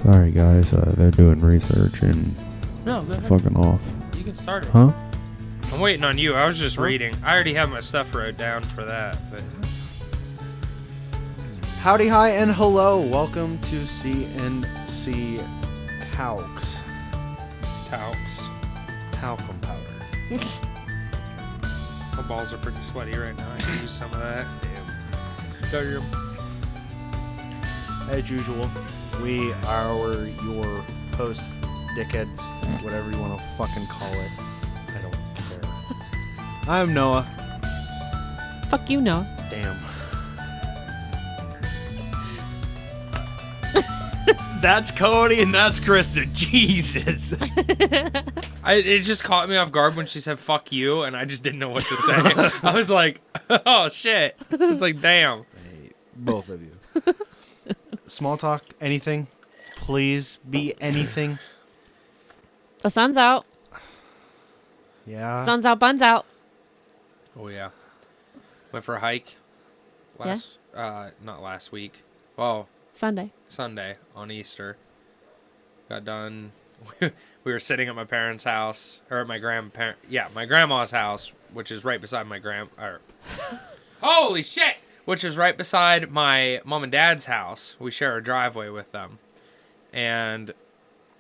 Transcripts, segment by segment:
Sorry, guys. They're doing research and No, go ahead. fucking off. You can start it. Huh? I'm waiting on you. I was just reading. I already have my stuff wrote down for that. But Howdy, hi, and hello. Welcome to C&C Talks. Talks. Talcum powder. My balls are pretty sweaty right now. I can use some of that. Damn. As usual, we are your host, dickheads, whatever you want to fucking call it. I don't care. I'm Noah. Fuck you, Noah. Damn. That's Cody and that's Krista. Jesus. It just caught me off guard when she said "fuck you," and I just didn't know what to say. I was like, "Oh shit!" It's like, damn. Hey, both of you. Small talk, anything. Please be anything. The sun's out. Yeah. Sun's out, buns out. Oh yeah. Went for a hike. Not last week. Well, Sunday. Sunday on Easter. Got done. We were sitting at my parents' house, or at my grandma's house, which is right beside my holy shit! Which is right beside my mom and dad's house. We share a driveway with them. And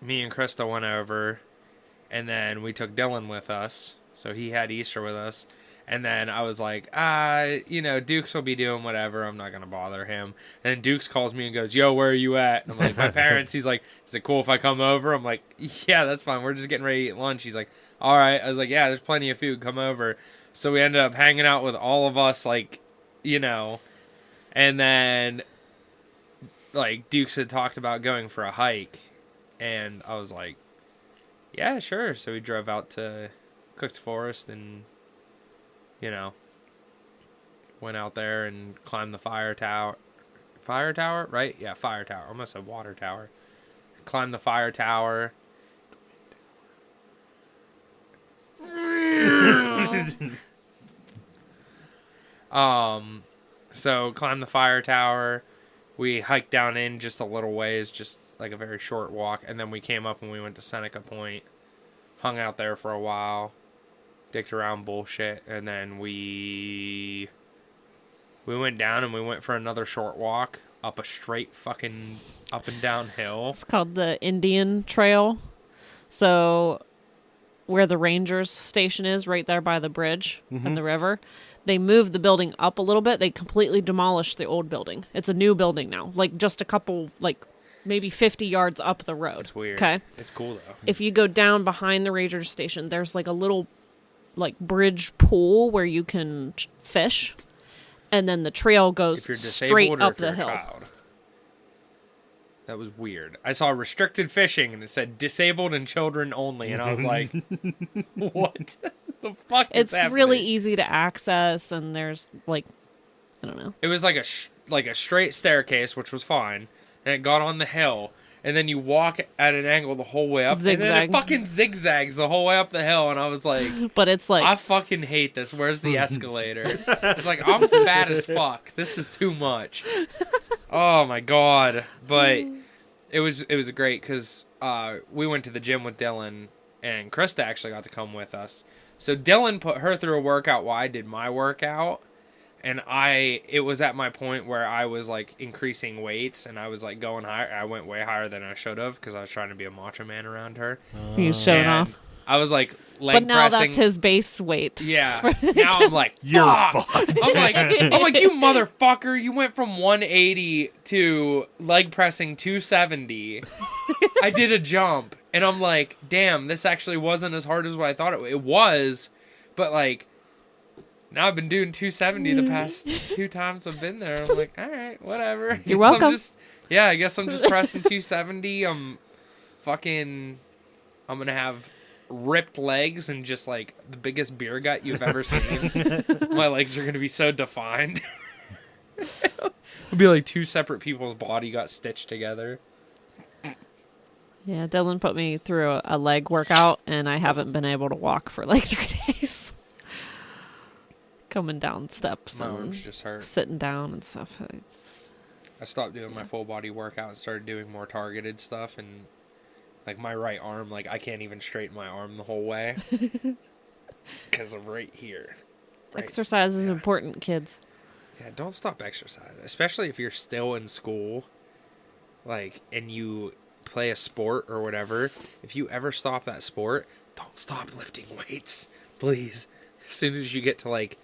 me and Krista went over, and then we took Dylan with us, so he had Easter with us. And then I was like, Dukes will be doing whatever. I'm not going to bother him. And then Dukes calls me and goes, yo, where are you at? And I'm like, my parents. He's like, is it cool if I come over? I'm like, yeah, that's fine. We're just getting ready to eat lunch. He's like, all right. I was like, yeah, there's plenty of food. Come over. So we ended up hanging out with all of us, and then, Dukes had talked about going for a hike. And I was like, yeah, sure. So we drove out to Cook's Forest and went out there and climbed the fire tower. Fire tower, right? Yeah, fire tower. I almost said water tower. Climbed the fire tower. So climbed the fire tower. We hiked down in just a little ways, just like a very short walk, and then we came up and we went to Seneca Point. Hung out there for a while. Dicked around bullshit, and then we went down and we went for another short walk up a straight fucking up and down hill. It's called the Indian Trail. So where the Rangers station is, right there by the bridge and the river, they moved the building up a little bit. They completely demolished the old building. It's a new building now, just a couple, maybe 50 yards up the road. It's weird. Okay. It's cool though. If you go down behind the Rangers station, there's a little bridge pool where you can fish, and then the trail goes straight up the hill. Child. That was weird. I saw restricted fishing and it said disabled and children only, and I was like, what the fuck is happening? It's really easy to access, and there's I don't know. It was like a straight staircase, which was fine, and it got on the hill. And then you walk at an angle the whole way up. Zigzag. And then it fucking zigzags the whole way up the hill. And I was like... But it's I fucking hate this. Where's the escalator? It's like, I'm fat as fuck. This is too much. Oh, my God. But it was great because we went to the gym with Dylan. And Krista actually got to come with us. So Dylan put her through a workout while I did my workout. And it was at my point where I was increasing weights and I was going higher. I went way higher than I should have because I was trying to be a macho man around her. He's showing off. I was leg but now pressing. That's his base weight. Yeah. Now I'm like, you're fucked. fucked. I'm like, you motherfucker! You went from 180 to leg pressing 270. I did a jump and I'm like, damn, this actually wasn't as hard as what I thought it was, but now I've been doing 270 the past 2 times I've been there. I'm like, all right, whatever. You're welcome. I guess I'm just pressing 270. I'm going to have ripped legs and just the biggest beer gut you've ever seen. My legs are going to be so defined. It'll be like 2 separate people's body got stitched together. Yeah, Dylan put me through a leg workout, and I haven't been able to walk for 3 days. Coming down steps My and arms just hurt. sitting down and stuff. I stopped doing my full body workout and started doing more targeted stuff, and like my right arm, like I can't even straighten my arm the whole way because I'm right here. Exercise is important, kids. Yeah, don't stop exercising, especially if you're still in school, like, and you play a sport or whatever. If you ever stop that sport, don't stop lifting weights, please. As soon as you get to like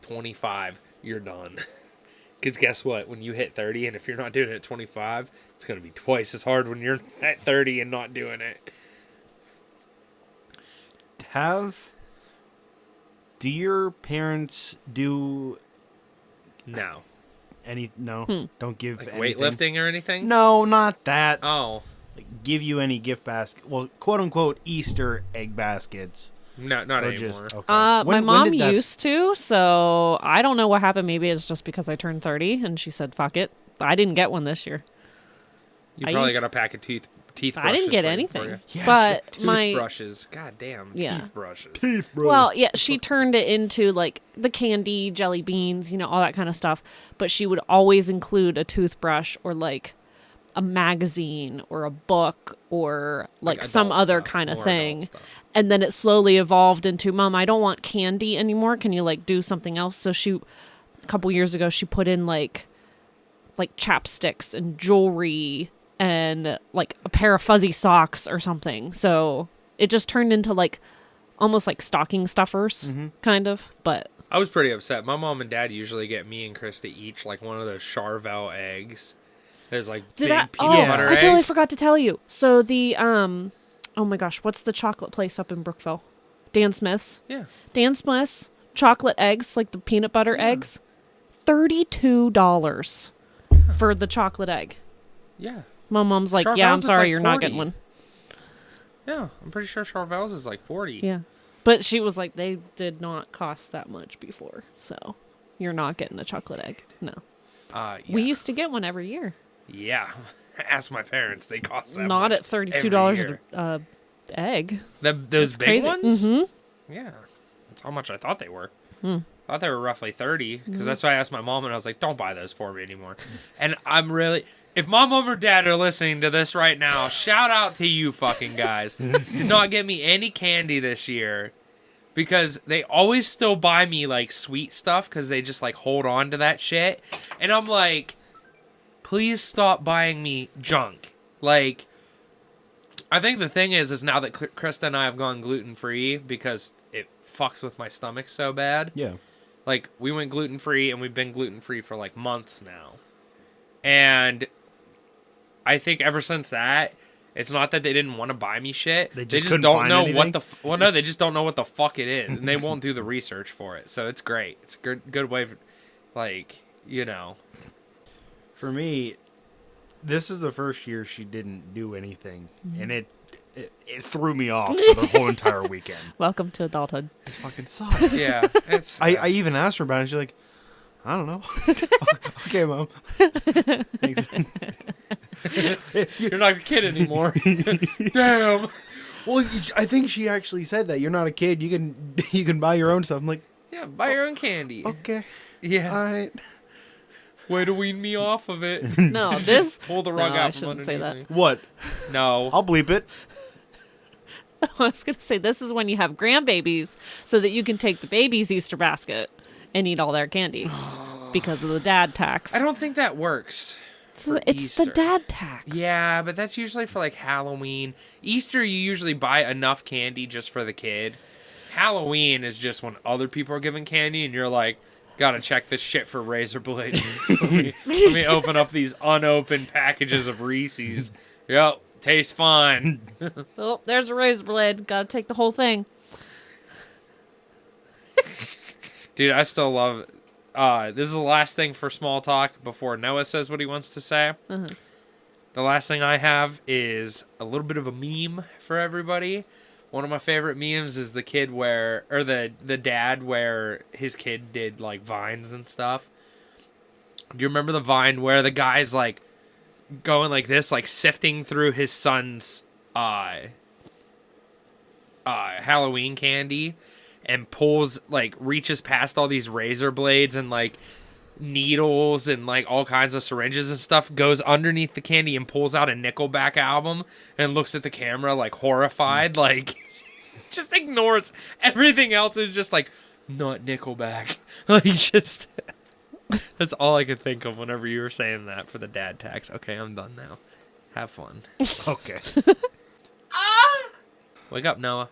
25, you're done. Because guess what? When you hit 30, and if you're not doing it at 25, it's going to be twice as hard when you're at 30 and not doing it. Do your parents do No. No? Don't give Like anything? weightlifting or anything? No, not that. Oh. Like, give you any gift basket? Well, quote unquote Easter egg baskets. No, not Or anymore. okay. My When mom did that used to, so I don't know what happened. Maybe it's just because I turned 30 and she said, fuck it. I didn't get one this year. You I probably used- got a pack of teeth brushes. I didn't get waiting for anything. you. Yes, But my Toothbrushes. God damn. Yeah. Toothbrushes. Well, yeah, she turned it into like the candy, jelly beans, all that kind of stuff. But she would always include a toothbrush or like a magazine or a book or like some adult other stuff, kind of more thing. adult stuff. And then it slowly evolved into, Mom, I don't want candy anymore. Can you like do something else? So a couple years ago, she put in like chapsticks and jewelry and like a pair of fuzzy socks or something. So it just turned into like almost like stocking stuffers, kind of. But I was pretty upset. My mom and dad usually get me and Krista each like one of those Charvel eggs. There's like big peanut butter I eggs. totally forgot to tell you. So the oh my gosh, what's the chocolate place up in Brookville? Dan Smith's. Yeah. Dan Smith's chocolate eggs, like the peanut butter eggs, $32 for the chocolate egg. Yeah. My mom's like, yeah, I'm Charvel's is sorry, like you're not 40. getting one. Yeah. I'm pretty sure Charvel's is like 40. Yeah. But she was like, they did not cost that much before. So you're not getting a chocolate egg. No. Yeah. We used to get one every year. Yeah. Ask my parents. They cost that Not much at $32 every year. an egg. Those That's big crazy. ones? Mm-hmm. Yeah. That's how much I thought they were. I thought they were roughly 30 because that's why I asked my mom and I was like, don't buy those for me anymore. And I'm really... If my mom or dad are listening to this right now, shout out to you fucking guys. Did not get me any candy this year because they always still buy me like sweet stuff because they just like hold on to that shit. And I'm like, please stop buying me junk. Like, I think the thing is now that Krista and I have gone gluten-free because it fucks with my stomach so bad. Yeah. Like, we went gluten-free and we've been gluten-free for like months now. And I think ever since that, it's not that they didn't want to buy me shit. They just don't couldn't know find what anything? well, no, they just don't know what the fuck it is, and they won't do the research for it. So it's great. It's a good way, like, For me, this is the first year she didn't do anything, and it threw me off for the whole entire weekend. Welcome to adulthood. It fucking sucks. Yeah. It's I even asked her about it. She's like, I don't know. Okay, Mom. Thanks. you're not a kid anymore. Damn. Well, I think she actually said that you're not a kid. You can buy your own stuff. I'm like, Yeah, buy your own candy. okay, Yeah. all right. Way to wean me off of it. No, this... Pull the rug No, out I from shouldn't say underneath that. me. What? No. I'll bleep it. I was going to say, this is when you have grandbabies so that you can take the baby's Easter basket and eat all their candy because of the dad tax. I don't think that works. It's Easter. the dad tax. Yeah, but that's usually for like Halloween. Easter, you usually buy enough candy just for the kid. Halloween is just when other people are giving candy and you're like, gotta check this shit for razor blades. let me open up these unopened packages of Reese's. Yep, tastes fine. Oh, there's a razor blade. Got to take the whole thing. Dude, I still love... this is the last thing for small talk before Noah says what he wants to say. The last thing I have is a little bit of a meme for everybody. One of my favorite memes is the dad where his kid did like vines and stuff. Do you remember the vine where the guy's like going like this, like sifting through his son's Halloween candy and reaches past all these razor blades and like needles and like all kinds of syringes and stuff, goes underneath the candy and pulls out a Nickelback album and looks at the camera like horrified, like just ignores everything else. Is just like, not Nickelback. Like, just that's all I could think of whenever you were saying that for the dad tax. Okay, I'm done now. Have fun. Okay. Wake up, Noah.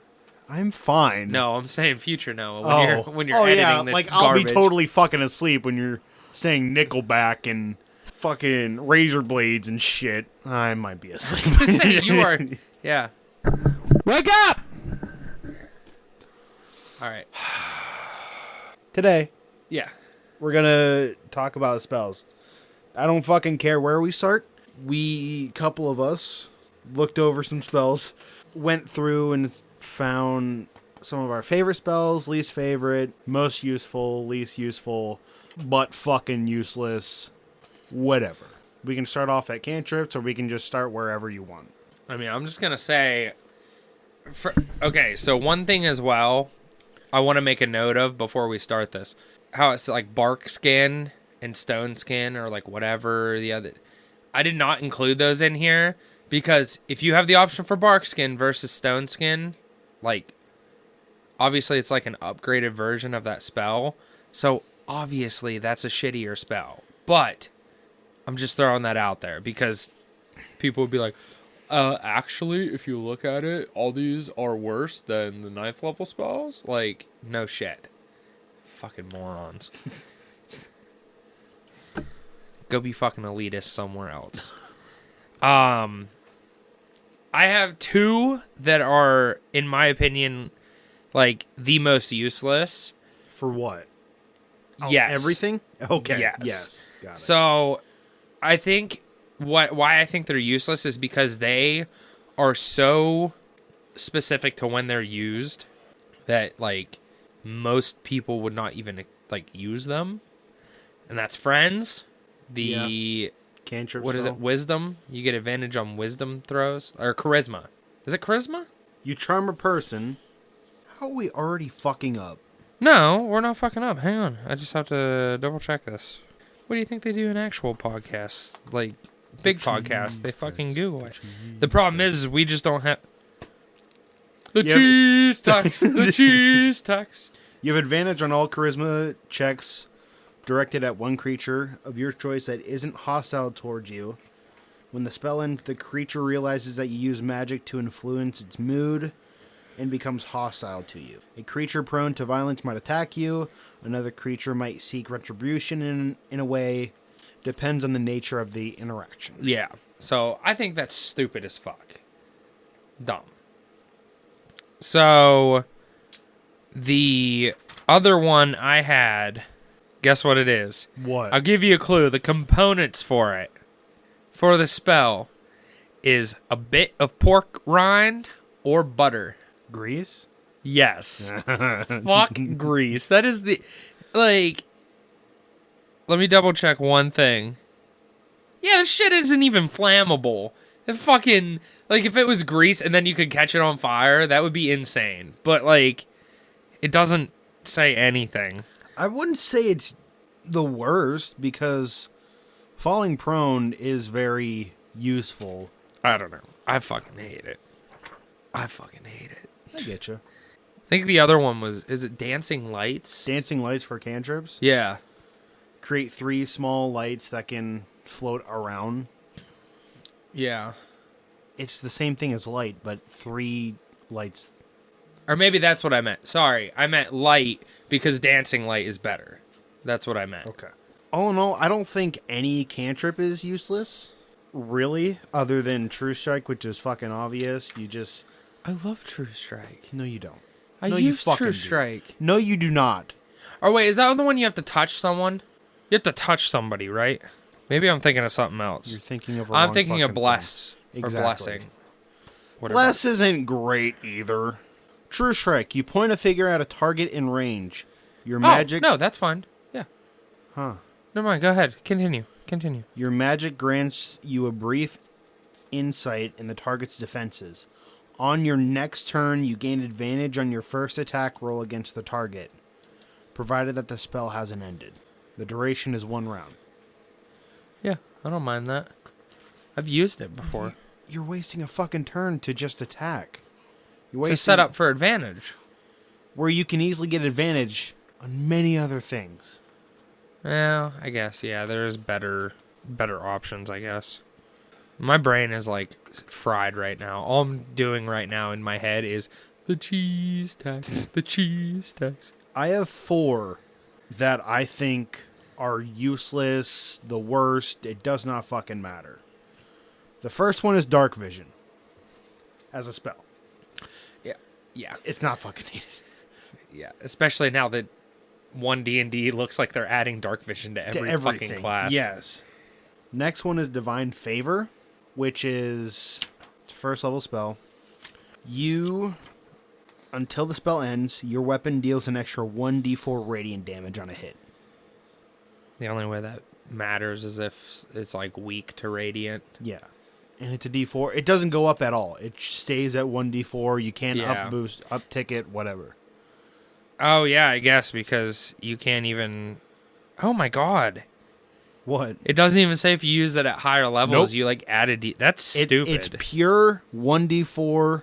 I'm fine. No, I'm saying future Noah. When you're editing yeah. this Like, garbage. I'll be totally fucking asleep when you're saying Nickelback and fucking razor blades and shit. I might be asleep. Just saying, you are. Yeah. Wake up! All right. Today, Yeah. we're gonna talk about spells. I don't fucking care where we start. Couple of us, looked over some spells, went through and found some of our favorite spells, least favorite, most useful, least useful, but fucking useless, whatever. We can start off at cantrips, or we can just start wherever you want. I mean, I'm just going to say. Okay, so one thing as well I want to make a note of before we start this. How it's like bark skin and stone skin, or like whatever the other. I did not include those in here because if you have the option for bark skin versus stone skin, like, obviously it's like an upgraded version of that spell. So obviously that's a shittier spell. But I'm just throwing that out there because people would be like, actually, if you look at it, all these are worse than the 9th level spells. Like, no shit. Fucking morons. Go be fucking elitist somewhere else. I have two that are, in my opinion, like the most useless. For what? Yes. Everything? Okay. Yes. Got it. So, I think why I think they're useless is because they are so specific to when they're used that like most people would not even like use them, and that's friends. Cantrip What is spell. it? Wisdom. You get advantage on wisdom throws or charisma. Is it charisma? You charm a person. How are we already fucking up? No, we're not fucking up. Hang on. I just have to double check this. What do you think they do in actual podcasts? Like big podcasts. They fucking Google it. The problem is we just don't have the cheese tax. The cheese tax. You have advantage on all charisma checks directed at one creature of your choice that isn't hostile towards you. When the spell ends, the creature realizes that you use magic to influence its mood and becomes hostile to you. A creature prone to violence might attack you. Another creature might seek retribution in a way. Depends on the nature of the interaction. Yeah. So I think that's stupid as fuck. Dumb. So the other one I had, guess what it is? What? I'll give you a clue. The components for it, for the spell, is a bit of pork rind or butter. Grease? Yes. Fuck grease. That is the... Like... Let me double check one thing. Yeah, this shit isn't even flammable. It fucking... Like, if it was grease and then you could catch it on fire, that would be insane. But, like, it doesn't say anything. I wouldn't say it's the worst because falling prone is very useful. I don't know. I fucking hate it. I fucking hate it. I get you. I think the other one was... Is it Dancing Lights? Dancing lights for cantrips. Yeah. Create 3 small lights that can float around. Yeah. It's the same thing as light, but 3 lights. Or maybe that's what I meant. Sorry, I meant light because dancing light is better. That's what I meant. Okay. All in all, I don't think any cantrip is useless, really, other than True Strike, which is fucking obvious. You just... I love True Strike. No, you don't. I No, you use fucking True do. Strike. No, you do not. Oh, wait, is that the one you have to touch someone? You have to touch somebody, right? Maybe I'm thinking of something else. You're thinking of. I'm thinking of Bless. Exactly. Or Blessing. Whatever. Bless isn't great either. True Strike. You point a figure at a target in range. Your magic. No, that's fine. Yeah. Huh. Never mind. Go ahead. Continue. Your magic grants you a brief insight in the target's defenses. On your next turn, you gain advantage on your first attack roll against the target, provided that the spell hasn't ended. The duration is 1 round. Yeah, I don't mind that. I've used it before. You're wasting a fucking turn to just attack. You're To wasting set up for advantage. where you can easily get advantage on many other things. Yeah, I guess. Yeah, there's better options, I guess. My brain is like fried right now. All I'm doing right now in my head is the cheese tax, the cheese tax. I have 4 that I think are useless, the worst. It does not fucking matter. The first one is Dark Vision. As a spell. Yeah, It's not fucking needed. yeah. Especially now that 1D&D looks like they're adding dark vision to every fucking class. Yes. Next one is Divine Favor, which is first level spell. Until the spell ends, your weapon deals an extra 1d4 radiant damage on a hit. The only way that matters is if it's like weak to radiant. Yeah. And it's a d4. It doesn't go up at all. It stays at 1d4. You can Yeah. up boost, up tick it, whatever. Oh yeah, I guess because you can't even. Oh my god! What? It doesn't even say if you use it at higher levels. Nope. You like add a D. That's stupid. It's pure 1d4.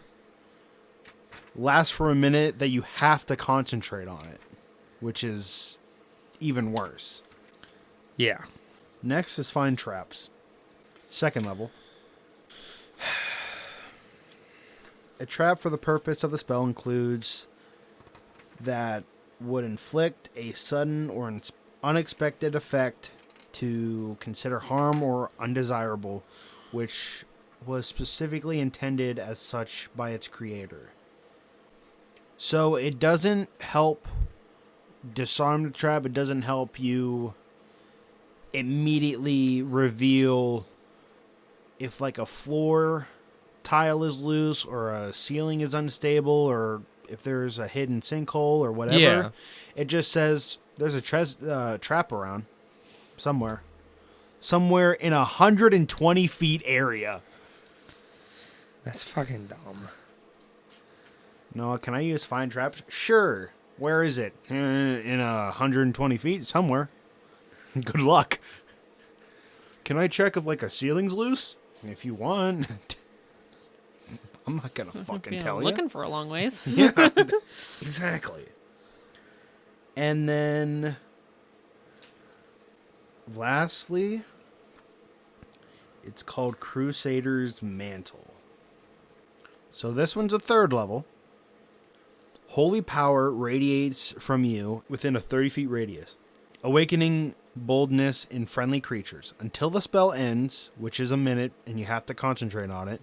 Lasts for a minute that you have to concentrate on it, which is even worse. Yeah. Next is Find Traps. Second level. A trap for the purpose of the spell includes that would inflict a sudden or unexpected effect to consider harm or undesirable, which was specifically intended as such by its creator. So it doesn't help disarm the trap. It doesn't help you immediately reveal if like a floor tile is loose or a ceiling is unstable or if there's a hidden sinkhole or whatever. Yeah. It just says there's a trap around somewhere in 120 feet area. That's fucking dumb. No, can I use Find Traps? Sure. Where is it? In 120 feet somewhere. Good luck. Can I check if like a ceiling's loose? If you want. I'm not gonna fucking Yeah, tell you. looking for a long ways. Yeah, exactly. And then, lastly, it's called Crusader's Mantle. So this one's a 3rd level. Holy power radiates from you within a 30 feet radius, awakening boldness in friendly creatures. Until the spell ends, which is a minute, and you have to concentrate on it,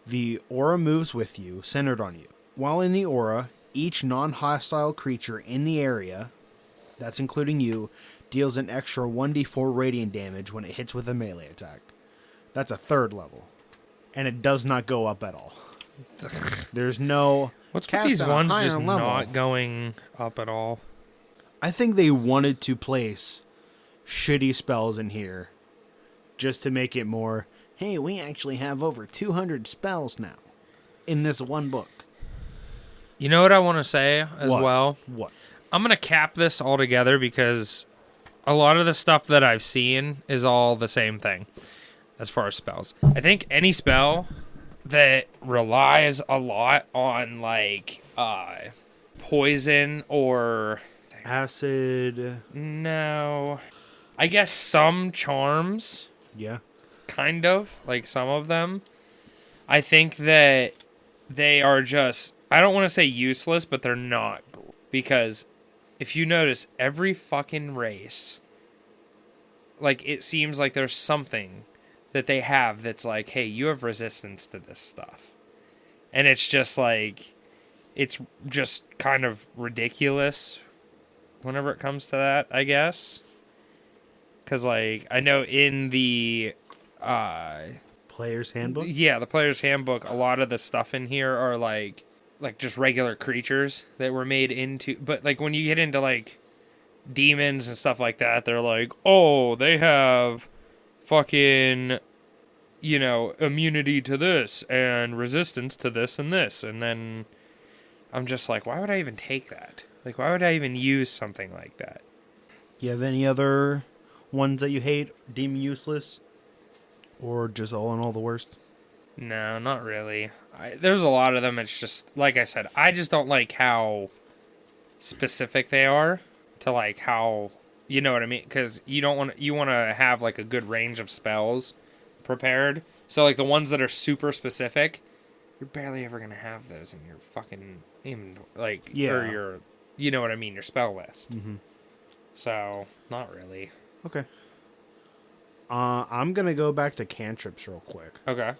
the aura moves with you, centered on you. While in the aura, each non-hostile creature in the area, that's including you, deals an extra 1d4 radiant damage when it hits with a melee attack. That's a 3rd level. And it does not go up at all. There's no... What's with cast these at a ones higher just level. not going up at all? I think they wanted to place shitty spells in here just to make it more, hey, we actually have over 200 spells now in this one book. You know what I want to say as What? well? What? I'm going to cap this all together because a lot of the stuff that I've seen is all the same thing as far as spells. I think any spell that relies a lot on like poison or Acid. no, I guess some charms, Yeah. kind of like some of them. I think that they are just, I don't want to say useless, but they're not, because if you notice every fucking race, like it seems like there's something that they have that's like, hey, you have resistance to this stuff. And it's just like, it's just kind of ridiculous whenever it comes to that, I guess. Because, like, I know in the... Player's Handbook? Yeah, the Player's Handbook, a lot of the stuff in here are, like just regular creatures that were made into... But, like, when you get into, like, demons and stuff like that, they're like, oh, they have... fucking, you know, immunity to this and resistance to this and this. And then I'm just like, why would I even take that? Like, why would I even use something like that? You have any other ones that you hate, deem useless, or just all in all the worst? No, not really. There's a lot of them. It's just, like I said, I just don't like how specific they are to like how, you know what I mean? Because you want to have like a good range of spells prepared. So like the ones that are super specific, you're barely ever going to have those in your fucking, like, or your, you know what I mean, your spell list. Mm-hmm. So, not really. Okay. I'm going to go back to cantrips real quick. Okay.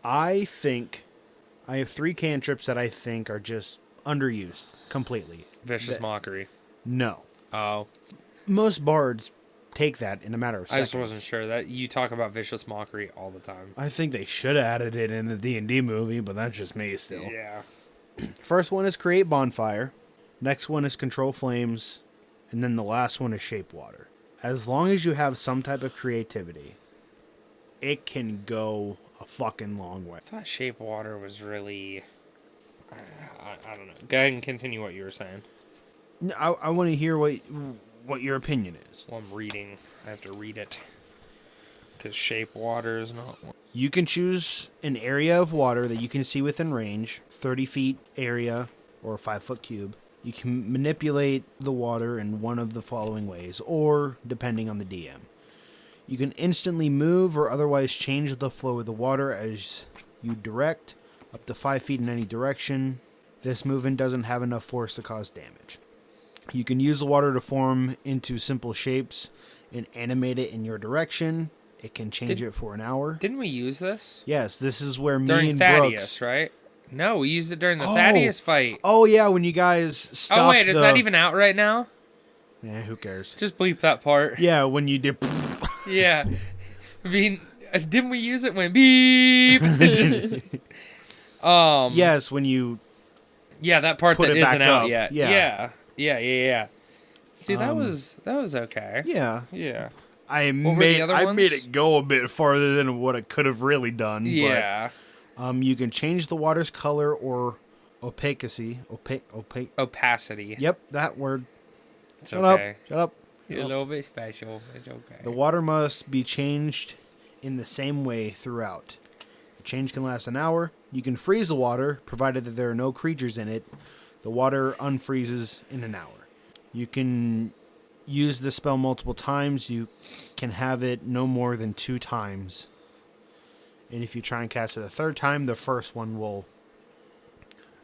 I think I have 3 cantrips that I think are just underused completely. Vicious Mockery. No. Oh. Most bards take that in a matter of I seconds. just wasn't sure. That you talk about Vicious Mockery all the time. I think they should have added it in the D&D movie, but that's just me still. Yeah. First one is Create Bonfire. Next one is Control Flames. And then the last one is Shape Water. As long as you have some type of creativity, it can go a fucking long way. I thought Shape Water was really... I don't know. Go ahead and continue what you were saying. I want to hear what your opinion is. Well, I'm reading. I have to read it. Because Shape Water is not one. You can choose an area of water that you can see within range, 30 feet area or a 5-foot cube. You can manipulate the water in one of the following ways, or depending on the DM. You can instantly move or otherwise change the flow of the water as you direct, up to 5 feet in any direction. This movement doesn't have enough force to cause damage. You can use the water to form into simple shapes and animate it in your direction. It can change it for an hour. Didn't we use this? Yes, this is where During me and Thaddeus, Brooks... right? No, we used it during the Thaddeus fight. Oh, yeah, when you guys stopped Oh, wait, is that even out right now? Yeah, who cares? Just bleep that part. Yeah, when you did... Yeah. I mean, didn't we use it when beep? Yes, when you... Yeah, that part Put that it back isn't out up. yet. Yeah. Yeah. See, that was okay. Yeah. Yeah. I What were the other ones? made it go a bit farther than what it could have really done. Yeah. But, you can change the water's color or opacity. Opacity. Yep, that word. It's Shut okay. up. Shut up. You're a little bit special. It's okay. The water must be changed in the same way throughout. The change can last an hour. You can freeze the water, provided that there are no creatures in it. The water unfreezes in an hour. You can use the spell multiple times. You can have it no more than 2 times. And if you try and cast it a 3rd time, the first one will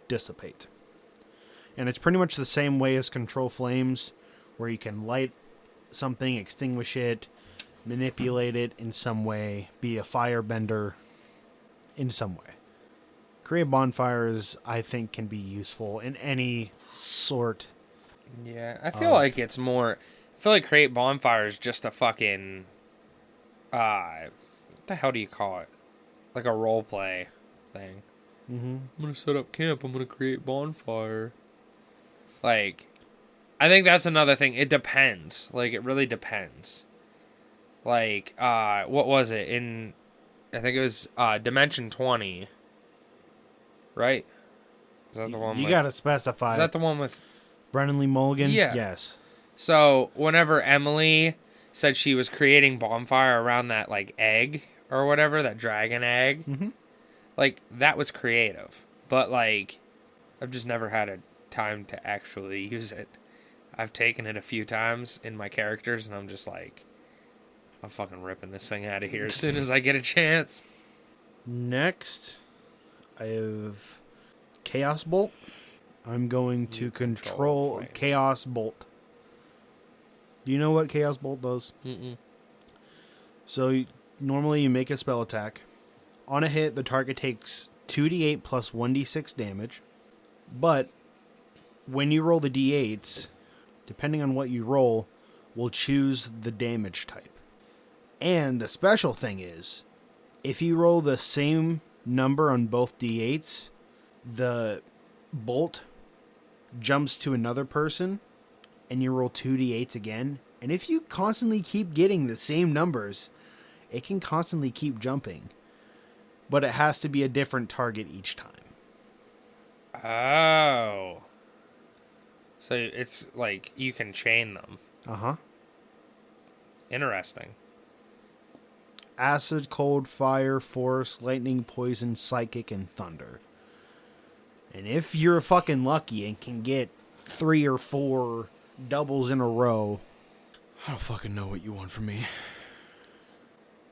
dissipate. And it's pretty much the same way as Control Flames, where you can light something, extinguish it, manipulate it in some way, be a firebender in some way. Create bonfires, I think, can be useful in any sort. Yeah, I feel like it's more... I feel like Create Bonfire is just a fucking... what the hell do you call it? Like a role play thing. Mm-hmm. I'm going to set up camp. I'm going to create bonfire. Like, I think that's another thing. It depends. Like, it really depends. Like, what was it? I think it was Dimension 20. Right? Is that the one You with... gotta specify. Is that the one with... Brennan Lee Mulligan? Yeah. Yes. So, whenever Emily said she was creating bonfire around that, like, egg or whatever, that dragon egg, Mm-hmm. like, that was creative. But, like, I've just never had a time to actually use it. I've taken it a few times in my characters, and I'm just like, I'm fucking ripping this thing out of here as soon as I get a chance. Next, I have Chaos Bolt. I'm going to control flames. Chaos Bolt. Do you know what Chaos Bolt does? Mm-mm. So normally you make a spell attack. On a hit, the target takes 2d8 plus 1d6 damage. But when you roll the d8s, depending on what you roll, will choose the damage type. And the special thing is, if you roll the same number on both d8s, the bolt jumps to another person, and you roll 2d8s again. And if you constantly keep getting the same numbers, it can constantly keep jumping. But it has to be a different target each time. Oh. So it's like you can chain them. Uh-huh. Interesting. Acid, cold, fire, force, lightning, poison, psychic, and thunder. And if you're fucking lucky and can get 3 or 4 doubles in a row, I don't fucking know what you want from me.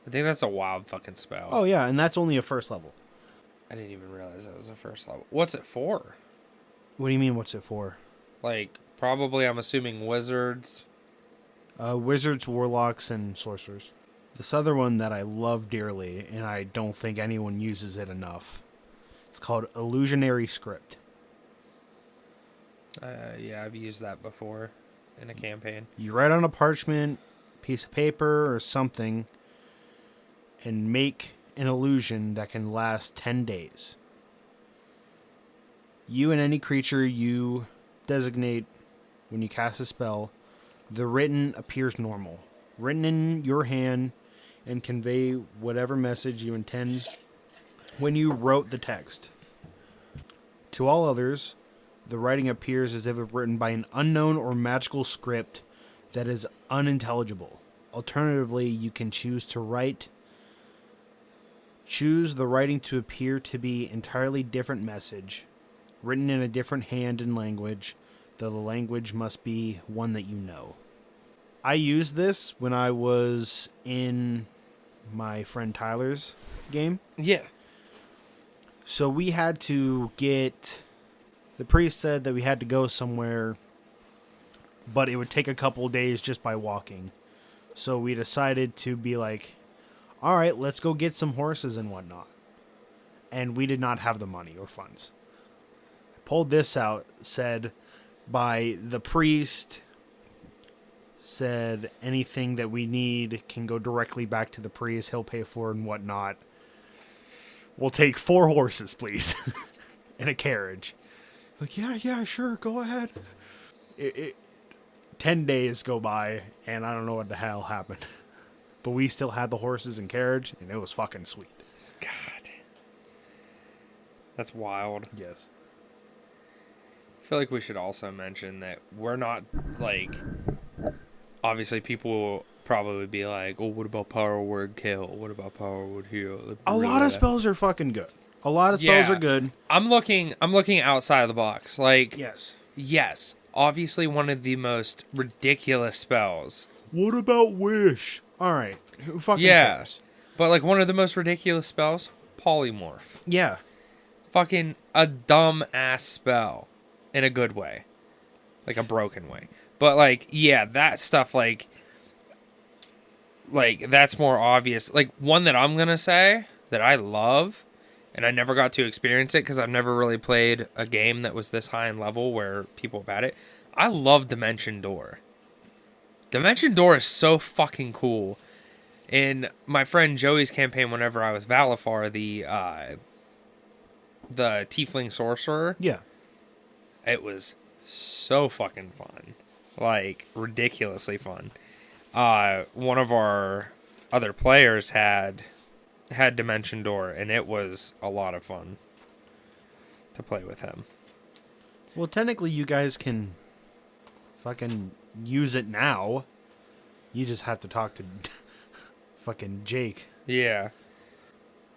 I think that's a wild fucking spell. Oh yeah, and that's only a first level. I didn't even realize that was a first level. What's it for? What do you mean, what's it for? Like, probably, I'm assuming wizards. Wizards, warlocks, and sorcerers. This other one that I love dearly, and I don't think anyone uses it enough. It's called Illusionary Script. Yeah, I've used that before in a campaign. You write on a parchment, piece of paper, or something, and make an illusion that can last 10 days. You and any creature you designate when you cast a spell, the written appears normal, written in your hand, and convey whatever message you intend when you wrote the text. To all others, the writing appears as if it written by an unknown or magical script that is unintelligible. Alternatively, you can choose the writing to appear to be entirely different message, written in a different hand and language, though the language must be one that you know. I used this when I was in my friend Tyler's game. Yeah. So we had to get... The priest said that we had to go somewhere, but it would take a couple days just by walking. So we decided to be like, all right, let's go get some horses and whatnot. And we did not have the money or funds. I pulled this out, said by the priest, said anything that we need can go directly back to the priest. He'll pay for it and whatnot. We'll take 4 horses, please. In a carriage. Like, yeah, sure, go ahead. 10 days go by, and I don't know what the hell happened. But we still had the horses and carriage, and it was fucking sweet. God. That's wild. Yes. I feel like we should also mention that we're not, like... Obviously, people will probably be like, oh, what about power word kill? What about power word heal? A lot of spells are fucking good. A lot of spells are good. I'm looking outside of the box. Like, yes, obviously one of the most ridiculous spells. What about wish? All right, who fucking cares? But like one of the most ridiculous spells, polymorph. Yeah, fucking a dumb ass spell, in a good way, like a broken way. But like, yeah, that stuff like that's more obvious. Like one that I'm gonna say that I love. And I never got to experience it because I've never really played a game that was this high in level where people have had it. I love Dimension Door. Dimension Door is so fucking cool. In my friend Joey's campaign, whenever I was Valifar, the Tiefling Sorcerer. Yeah. It was so fucking fun. Like, ridiculously fun. One of our other players had Dimension Door, and it was a lot of fun to play with him. Well, technically, you guys can fucking use it now. You just have to talk to fucking Jake. Yeah.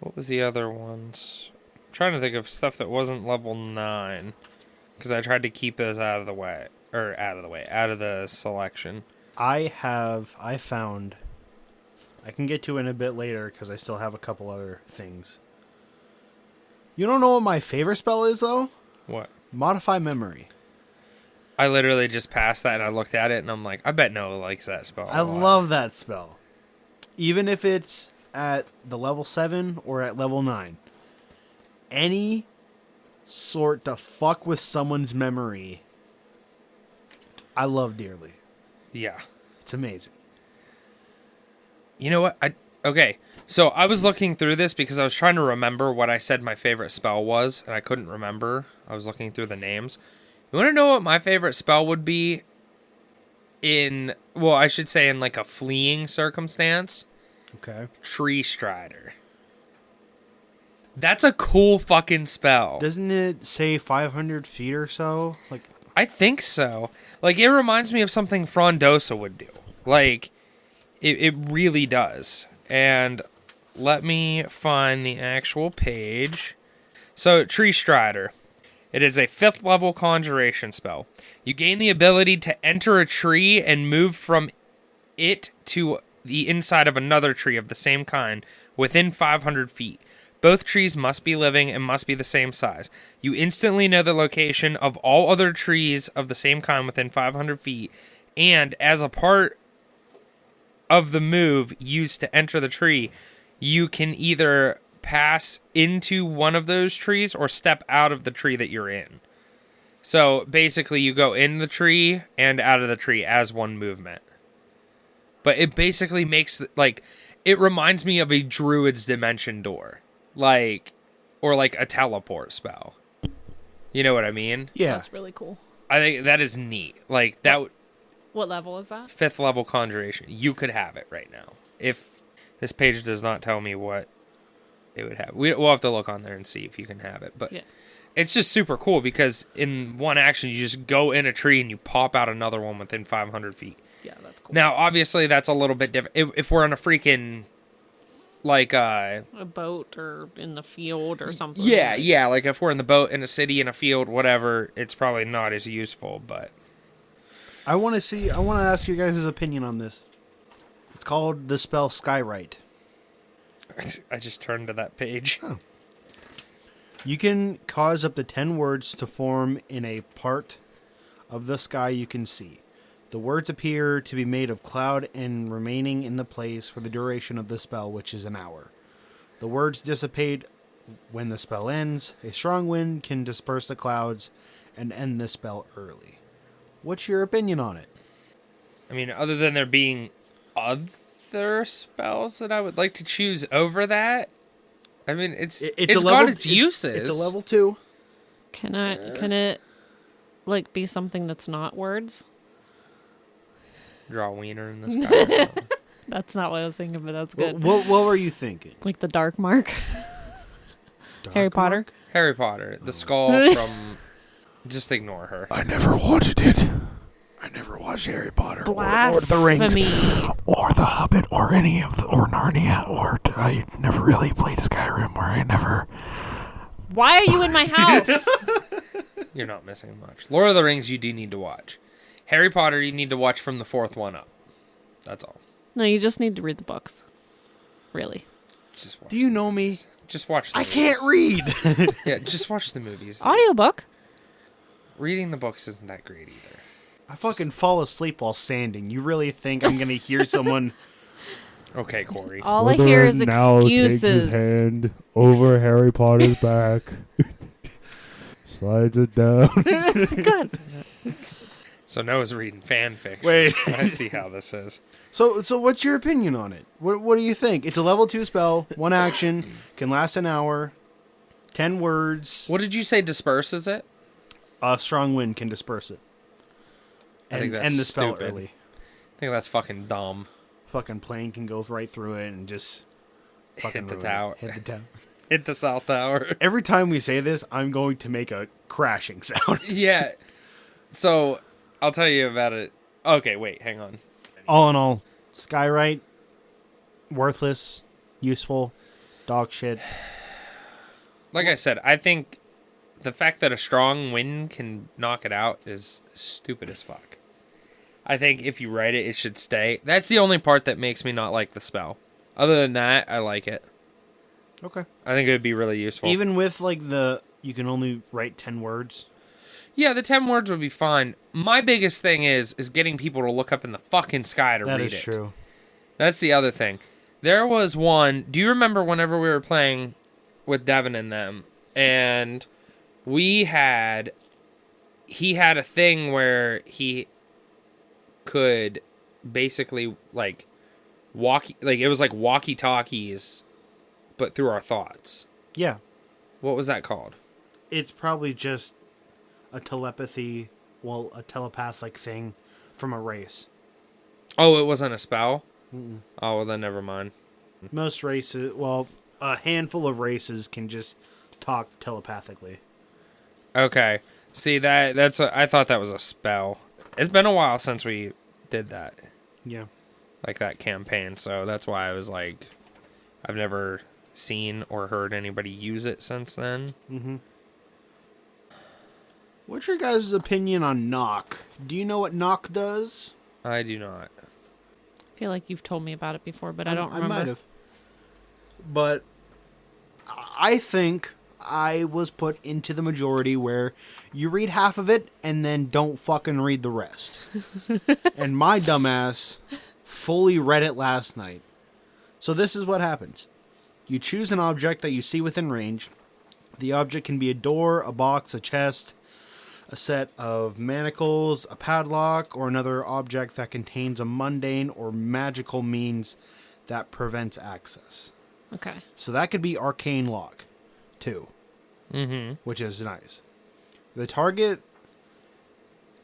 What was the other ones? I'm trying to think of stuff that wasn't level 9, because I tried to keep those out of the selection. I found... I can get to it in a bit later because I still have a couple other things. You don't know what my favorite spell is, though? What? Modify Memory. I literally just passed that and I looked at it and I'm like, I bet Noah likes that spell. I love that spell. Even if it's at the level 7 or at level 9. Any sort to fuck with someone's memory, I love dearly. Yeah. It's amazing. You know what? Okay, so I was looking through this because I was trying to remember what I said my favorite spell was, and I couldn't remember. I was looking through the names. You want to know what my favorite spell would be in like a fleeing circumstance? Okay. Tree Strider. That's a cool fucking spell. Doesn't it say 500 feet or so? Like, I think so. Like, it reminds me of something Frondosa would do. Like... It really does. And let me find the actual page. So, Tree Strider. It is a 5th level conjuration spell. You gain the ability to enter a tree and move from it to the inside of another tree of the same kind within 500 feet. Both trees must be living and must be the same size. You instantly know the location of all other trees of the same kind within 500 feet. And as a part of the move used to enter the tree, you can either pass into one of those trees or step out of the tree that you're in. So basically you go in the tree and out of the tree as one movement. But it basically makes, like, it reminds me of a druid's dimension door. Like, or like a teleport spell. You know what I mean? Yeah. That's really cool. I think that is neat. Like, that What level is that? 5th level conjuration. You could have it right now. If this page does not tell me what it would have. We'll have to look on there and see if you can have it. But Yeah. it's just super cool because in one action, you just go in a tree and you pop out another one within 500 feet. Yeah, that's cool. Now, obviously, that's a little bit different. If we're on a freaking, like, A boat or in the field or something. yeah, like if we're in the boat, in a city, in a field, whatever, it's probably not as useful, but... I want to ask you guys' opinion on this. It's called the spell Skywrite. I just turned to that page. Oh. You can cause up to 10 words to form in a part of the sky you can see. The words appear to be made of cloud and remaining in the place for the duration of the spell, which is an hour. The words dissipate when the spell ends. A strong wind can disperse the clouds and end the spell early. What's your opinion on it? I mean, other than there being other spells that I would like to choose over that, I mean, it's got its uses. It's a level 2. Can it like be something that's not words? Draw a wiener in the sky. That's not what I was thinking, but that's good. What were you thinking? Like the Dark Mark. Harry Potter. Harry Potter, the skull from... Just ignore her. I never watched it. I never watched Harry Potter or Lord of the Rings or The Hobbit or any of or Narnia or I never really played Skyrim where I never. Why are you in my house? You're not missing much. Lord of the Rings, you do need to watch. Harry Potter, you need to watch from the 4th one up. That's all. No, you just need to read the books. Really. Just watch. Do you know me? Just watch the I movies. can't read. Yeah, just watch the movies. Audiobook. Reading the books isn't that great either. I fucking fall asleep while sanding. You really think I'm going to hear someone... Okay, Corey. All I hear is now takes excuses. his hand over Harry Potter's back, slides it down. Good. So Noah's reading fan fiction. Wait. I see how this is. So what's your opinion on it? What do you think? It's a level 2 spell, 1 action, can last an hour, 10 words. What did you say disperses it? A strong wind can disperse it. I think that's end the spell stupid. early. I think that's fucking dumb. Fucking plane can go right through it and just fucking Hit the ruin it. tower. Hit the tower. Hit the South Tower. Every time we say this, I'm going to make a crashing sound. Yeah. So, I'll tell you about it. Okay, wait, hang on. All in all, Skywrite, worthless, useful, dog shit. Like I said, I think the fact that a strong wind can knock it out is stupid as fuck. I think if you write it, it should stay. That's the only part that makes me not like the spell. Other than that, I like it. Okay. I think it would be really useful. Even with like you can only write 10 words. Yeah, the 10 words would be fine. My biggest thing is getting people to look up in the fucking sky to read it. That is true. That's the other thing. There was one... Do you remember whenever we were playing with Devin and them? And he had a thing where he could basically, like, it was like walkie-talkies, but through our thoughts. Yeah. What was that called? It's probably just a a telepathic thing from a race. Oh, it wasn't a spell? Mm-mm. Oh, well, then never mind. Most races, a handful of races can just talk telepathically. Okay. See, I thought that was a spell. It's been a while since we did that. Yeah. like that campaign. So that's why I was like, I've never seen or heard anybody use it since then. Mm-hmm. What's your guys' opinion on knock? Do you know what knock does? I do not. I feel like you've told me about it before, but I don't remember. I might have. But I think I was put into the majority where you read half of it and then don't fucking read the rest. And my dumbass fully read it last night. So this is what happens. You choose an object that you see within range. The object can be a door, a box, a chest, a set of manacles, a padlock, or another object that contains a mundane or magical means that prevents access. Okay. So that could be arcane lock, too. Mm-hmm. Which is nice. The target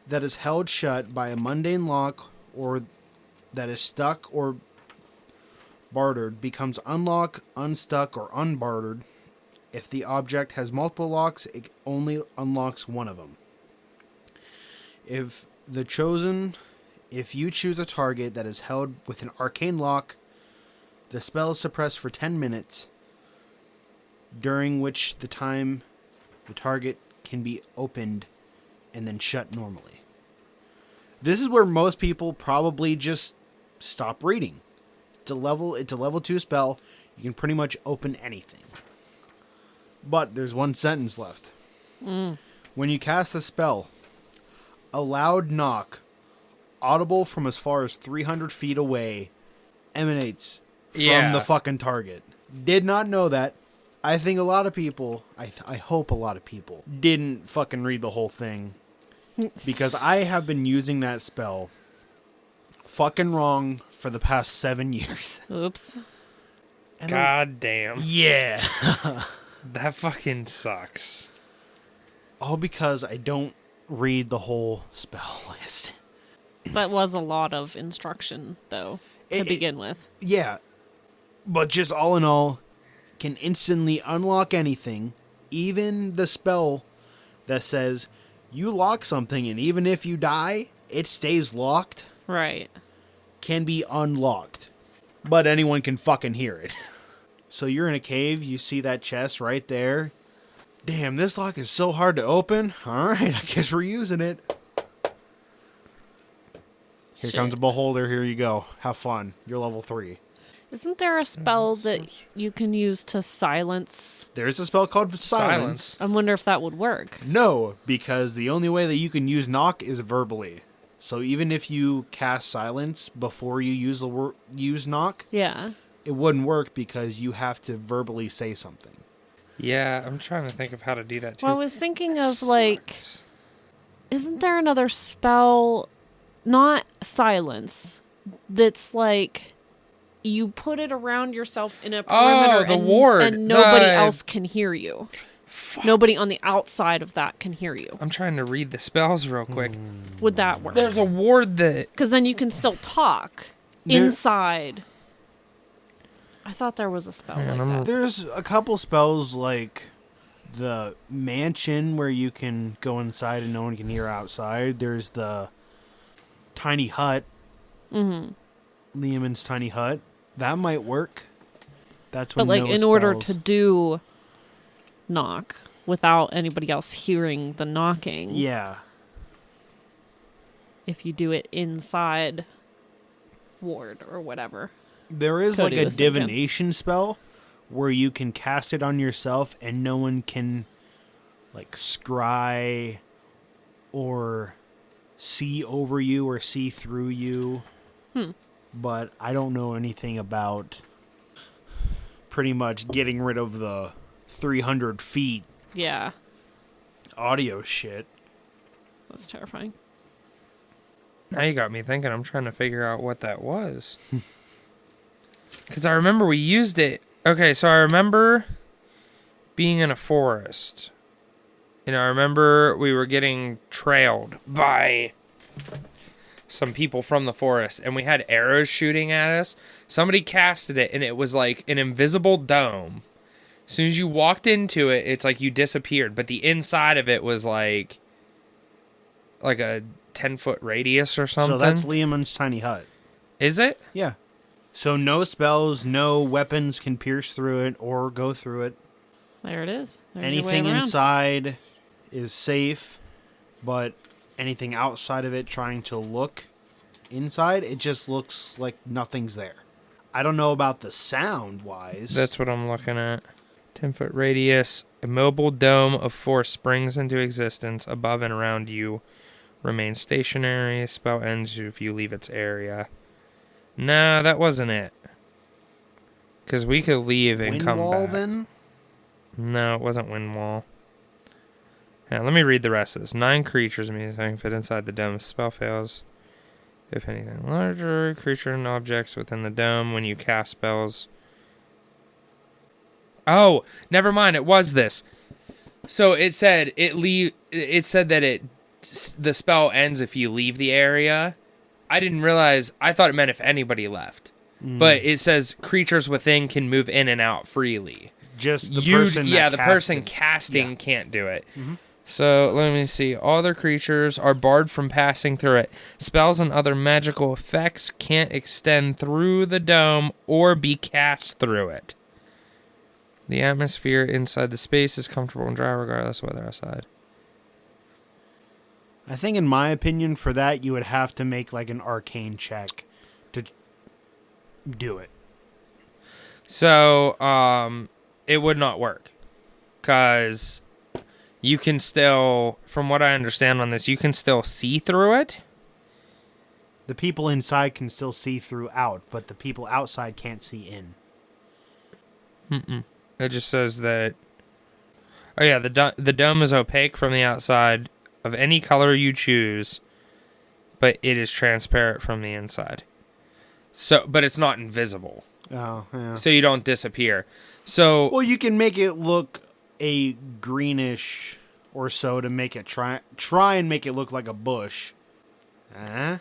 that is held shut by a mundane lock or that is stuck or bartered becomes unlocked, unstuck, or unbartered. If the object has multiple locks, it only unlocks one of them. If you choose a target that is held with an arcane lock, the spell is suppressed for 10 minutes, during which the time the target can be opened and then shut normally. This is where most people probably just stop reading. It's a level 2 spell. You can pretty much open anything. But there's one sentence left. When you cast a spell, a loud knock, audible from as far as 300 feet away, emanates from the fucking target. Did not know that. I think a lot of people, I hope a lot of people, didn't fucking read the whole thing. Because I have been using that spell fucking wrong for the past 7 years. Oops. God damn. Yeah. That fucking sucks. All because I don't read the whole spell list. That was a lot of instruction, though, to begin with. Yeah. But just all in all, can instantly unlock anything, even the spell that says you lock something and even if you die, it stays locked. Right. Can be unlocked. But anyone can fucking hear it. So you're in a cave, you see that chest right there. Damn, this lock is so hard to open. Alright, I guess we're using it. Here comes a beholder, here you go. Have fun. You're level 3. Isn't there a spell that you can use to silence? There's a spell called Silence. I wonder if that would work. No, because the only way that you can use knock is verbally. So even if you cast Silence before you use knock, Yeah. it wouldn't work because you have to verbally say something. Yeah, I'm trying to think of how to do that too. Well, I was thinking of, like, isn't there another spell, not silence, that's like you put it around yourself in a perimeter the ward. and nobody else can hear you. Fuck. Nobody on the outside of that can hear you. I'm trying to read the spells real quick. Would that work? There's a ward that... Because then you can still talk inside. I thought there was a spell like that. There's a couple spells like the mansion where you can go inside and no one can hear outside. There's the tiny hut. Mm-hmm. Lehman's tiny hut. That might work. That's when. But like in order to do knock without anybody else hearing the knocking. Yeah. If you do it inside ward or whatever. There is Cody like a was thinking. divination spell where you can cast it on yourself and no one can like scry or see over you or see through you. But I don't know anything about pretty much getting rid of the 300 feet Yeah. audio shit. That's terrifying. Now you got me thinking. I'm trying to figure out what that was. Because I remember we used it. Okay, so I remember being in a forest. And I remember we were getting trailed by some people from the forest. And we had arrows shooting at us. Somebody casted it, and it was like an invisible dome. As soon as you walked into it, it's like you disappeared. But the inside of it was like a 10-foot radius or something. So that's Lehman's tiny hut. Is it? Yeah. So no spells, no weapons can pierce through it or go through it. There it is. There's Anything your way around. inside is safe, but anything outside of it trying to look inside, it just looks like nothing's there. I don't know about the sound-wise. That's what I'm looking at. 10-foot radius. A mobile dome of force springs into existence above and around you. Remains stationary. Spell ends if you leave its area. No, that wasn't it. Because we could leave and Wind come wall, back. then? No, it wasn't wind wall. Yeah, let me read the rest of this. 9 creatures means I can fit inside the dome. Spell fails. If anything larger, creature and objects within the dome when you cast spells. Oh, never mind. It was this. So it said It said that the spell ends if you leave the area. I didn't realize. I thought it meant if anybody left. But it says creatures within can move in and out freely. Just the person the person casting can't do it. So let me see. All other creatures are barred from passing through it. Spells and other magical effects can't extend through the dome or be cast through it. The atmosphere inside the space is comfortable and dry regardless of weather outside. I think, in my opinion, for that, you would have to make like an arcane check to do it. So, it would not work. Because you can still, from what I understand on this, you can still see through it. The people inside can still see throughout, but the people outside can't see in. It just says that... Oh yeah, the dome is opaque from the outside of any color you choose, but it is transparent from the inside. So, but it's not invisible. Oh, yeah. So you don't disappear. So... Well, you can make it look a greenish or so to make it try and make it look like a bush. Yeah?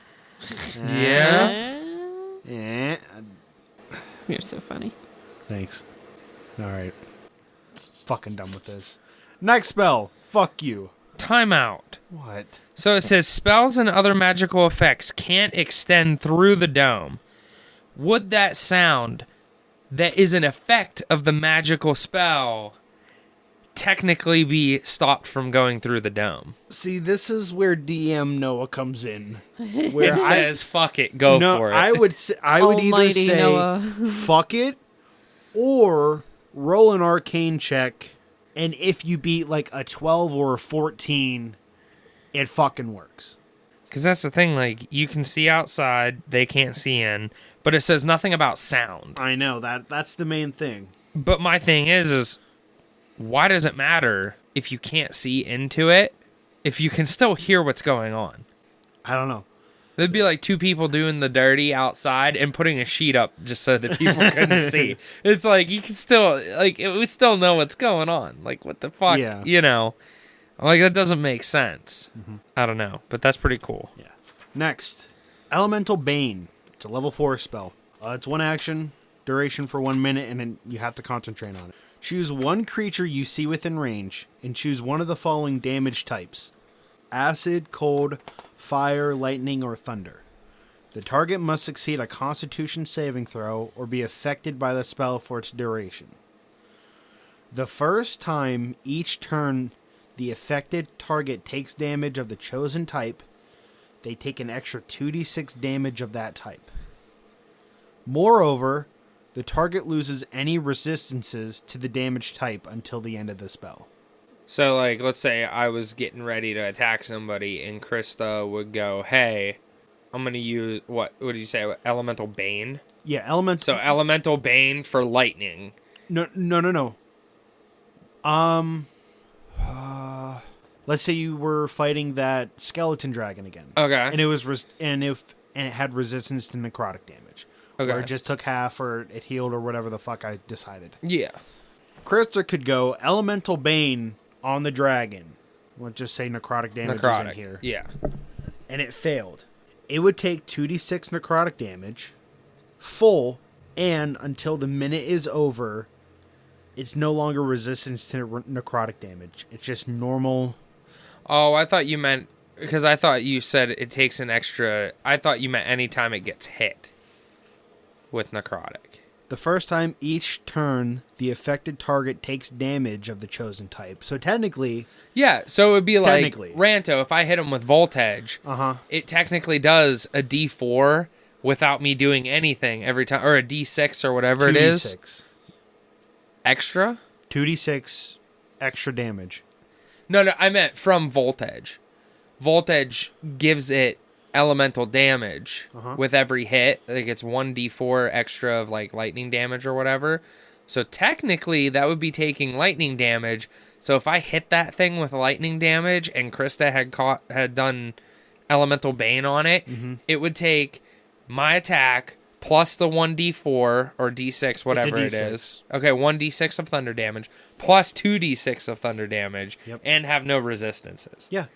Yeah. You're so funny. Thanks. All right. Fucking done with this. Next spell. Fuck you. Timeout. What? So it says spells and other magical effects can't extend through the dome. Would that sound that is an effect of the magical spell technically be stopped from going through the dome? See, this is where DM Noah comes in. Where It says, fuck it, go for it. I would either Almighty say Noah. fuck it or roll an arcane check, and if you beat like a 12 or a 14, it fucking works. Because that's the thing, like, you can see outside, they can't see in, but it says nothing about sound. I know, that's the main thing. But my thing is why does it matter if you can't see into it, if you can still hear what's going on? I don't know. There'd be like 2 people doing the dirty outside and putting a sheet up just so that people couldn't see. It's like, you can still, like, it would still know what's going on. Like, what the fuck, Yeah. you know? Like, that doesn't make sense. I don't know, but that's pretty cool. Yeah. Next, Elemental Bane. It's a level 4 spell. It's 1 action, duration for 1 minute, and then you have to concentrate on it. Choose 1 creature you see within range, and choose one of the following damage types: acid, cold, fire, lightning, or thunder. The target must succeed a Constitution saving throw or be affected by the spell for its duration. The first time each turn the affected target takes damage of the chosen type, they take an extra 2d6 damage of that type. Moreover, the target loses any resistances to the damage type until the end of the spell. So, like, let's say I was getting ready to attack somebody, and Krista would go, hey, I'm going to use, what did you say, Elemental Bane? Yeah, Elemental... So, Elemental Bane for lightning. No. Let's say you were fighting that skeleton dragon again. Okay. And it was and it had resistance to necrotic damage. Okay. Or it just took half, or it healed, or whatever the fuck I decided. Yeah. Krista could go Elemental Bane on the dragon. Let's just say necrotic damage is in here. Yeah. And it failed. It would take 2d6 necrotic damage, full, and until the minute is over, it's no longer resistance to necrotic damage. It's just normal. Oh, I thought you meant, because I thought you said it takes an extra, I thought you meant anytime it gets hit. with necrotic. The first time each turn, the affected target takes damage of the chosen type. So technically... Yeah, so it would be like Technically. Ranto, if I hit him with Voltage, it technically does a D4 without me doing anything every time, or a D6 or whatever it is. 2d6. Extra? 2d6 extra damage. No, I meant from Voltage. Voltage gives it elemental damage with every hit. Like it's 1d4 extra of like lightning damage or whatever. So technically that would be taking lightning damage. So if I hit that thing with lightning damage and Krista had done elemental bane on it, it would take my attack plus the 1d4 or d6, whatever it is. Okay, 1d6 of thunder damage plus 2d6 of thunder damage and have no resistances. Yeah.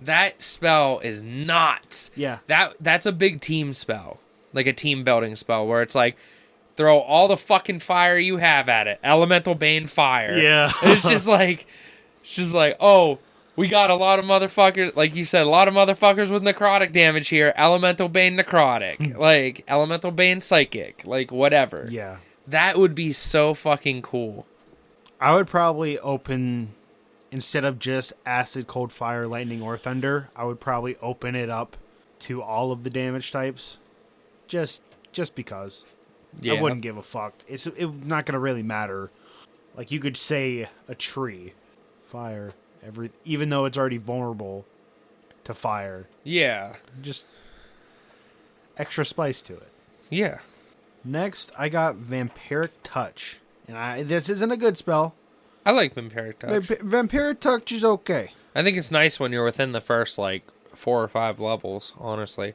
That spell is nuts. Yeah. That's a big team spell. Like a team building spell where it's like throw all the fucking fire you have at it. Elemental Bane fire. Yeah. It's just like oh, we got a lot of motherfuckers, like you said, a lot of motherfuckers with necrotic damage here. Elemental Bane necrotic. Like Elemental Bane psychic. Like whatever. Yeah. That would be so fucking cool. I would probably open, instead of just acid, cold, fire, lightning, or thunder, I would probably open it up to all of the damage types. Just because. Yeah. I wouldn't give a fuck. It's not going to really matter. Like, you could say a tree, fire, even though it's already vulnerable to fire. Yeah. Just extra spice to it. Yeah. Next, I got Vampiric Touch. And this isn't a good spell. I like Vampiric Touch. Vampiric Touch is okay. I think it's nice when you're within the first, 4 or 5 levels, honestly.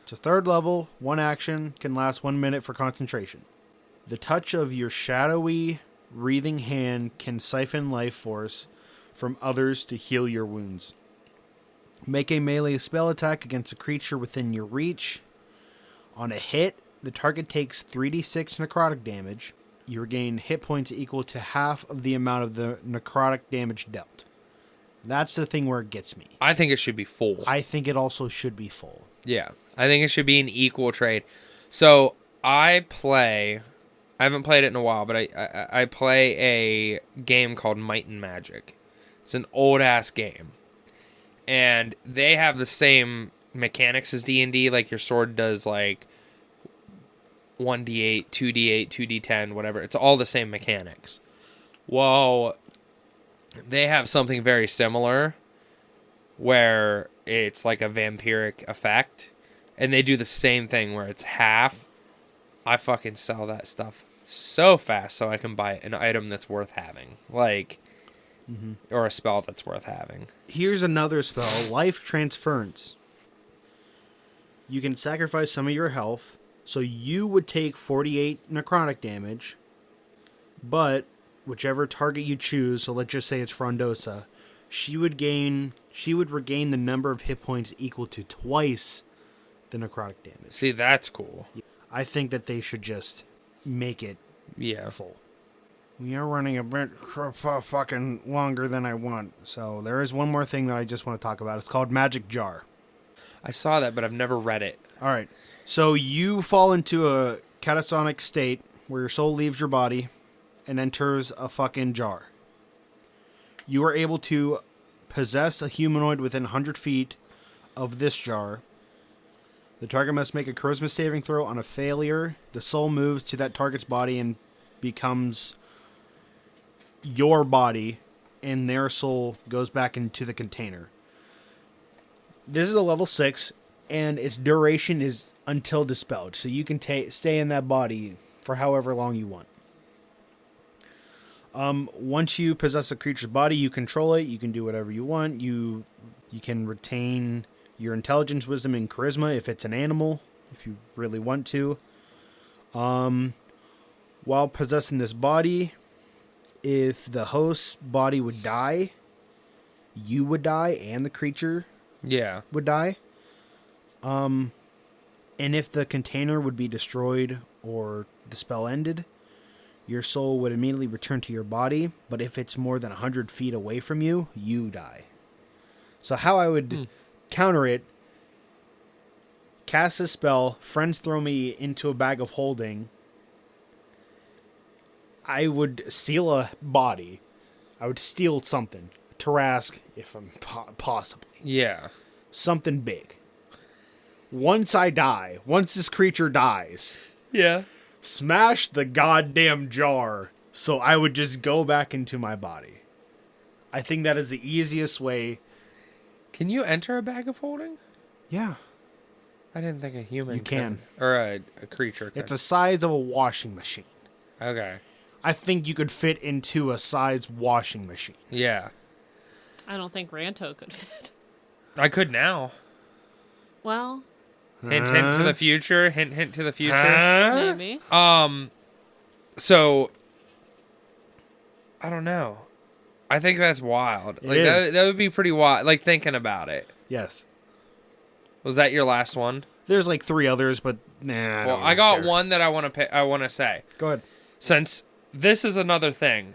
It's a 3rd level, 1 action, can last 1 minute for concentration. The touch of your shadowy, wreathing hand can siphon life force from others to heal your wounds. Make a melee spell attack against a creature within your reach. On a hit, the target takes 3d6 necrotic damage. You regain hit points equal to half of the amount of the necrotic damage dealt. That's the thing where it gets me. I think it should be full. I think it also should be full. Yeah. I think it should be an equal trade. So, I haven't played it in a while, but I play a game called Might and Magic. It's an old-ass game. And they have the same mechanics as D&D. Like, your sword does, 1d8, 2d8, 2d10, whatever. It's all the same mechanics. Well, they have something very similar where it's like a vampiric effect. And they do the same thing where it's half. I fucking sell that stuff so fast so I can buy an item that's worth having. Or a spell that's worth having. Here's another spell, Life Transference. You can sacrifice some of your health, so you would take 48 necrotic damage, but whichever target you choose, so let's just say it's Frondosa, she would regain the number of hit points equal to twice the necrotic damage. See, that's cool. I think that they should just make it full. We are running a bit fucking longer than I want, so there is one more thing that I just want to talk about. It's called Magic Jar. I saw that, but I've never read it. All right. So you fall into a catatonic state where your soul leaves your body and enters a fucking jar. You are able to possess a humanoid within 100 feet of this jar. The target must make a charisma saving throw. On a failure, the soul moves to that target's body and becomes your body, and their soul goes back into the container. This is a level 6, and its duration is until dispelled. So you can stay in that body for however long you want. Once you possess a creature's body, you control it. You can do whatever you want. You can retain your intelligence, wisdom, and charisma if it's an animal, if you really want to. While possessing this body, if the host's body would die, you would die, and the creature would die. And if the container would be destroyed or the spell ended, your soul would immediately return to your body. But if it's more than 100 feet away from you, you die. So how I would counter cast a spell, friends throw me into a bag of holding, I would steal a body. I would steal something. Tarask, if I'm possibly. Yeah. Something big. Once this creature dies, Yeah. smash the goddamn jar so I would just go back into my body. I think that is the easiest way. Can you enter a bag of holding? Yeah. I didn't think a human You can. could. Or a creature could. It's the size of a washing machine. Okay. I think you could fit into a size washing machine. Yeah. I don't think Ranto could fit. I could now. Well, Hint, hint to the future. Hint, hint to the future. maybe. So, I don't know. I think that's wild. Like is. that would be pretty wild. Like thinking about it. Yes. Was that your last one? There's like 3 others, but nah. Well, I got one that I want to. I want to say. Go ahead. Since this is another thing,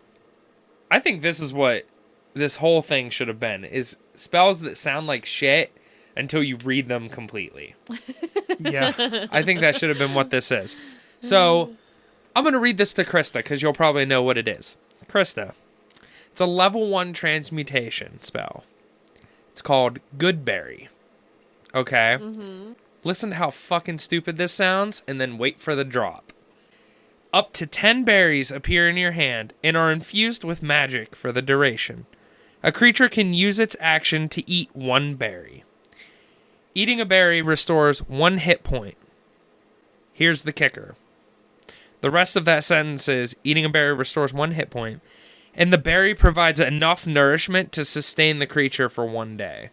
I think this is what this whole thing should have been: is spells that sound like shit until you read them completely. Yeah. I think that should have been what this is. So, I'm going to read this to Krista because you'll probably know what it is. Krista, it's a level 1 transmutation spell. It's called Goodberry. Okay? Mm-hmm. Listen to how fucking stupid this sounds and then wait for the drop. Up to 10 berries appear in your hand and are infused with magic for the duration. A creature can use its action to eat 1 berry. Eating a berry restores 1 hit point. Here's the kicker. The rest of that sentence is, eating a berry restores 1 hit point, and the berry provides enough nourishment to sustain the creature for 1 day.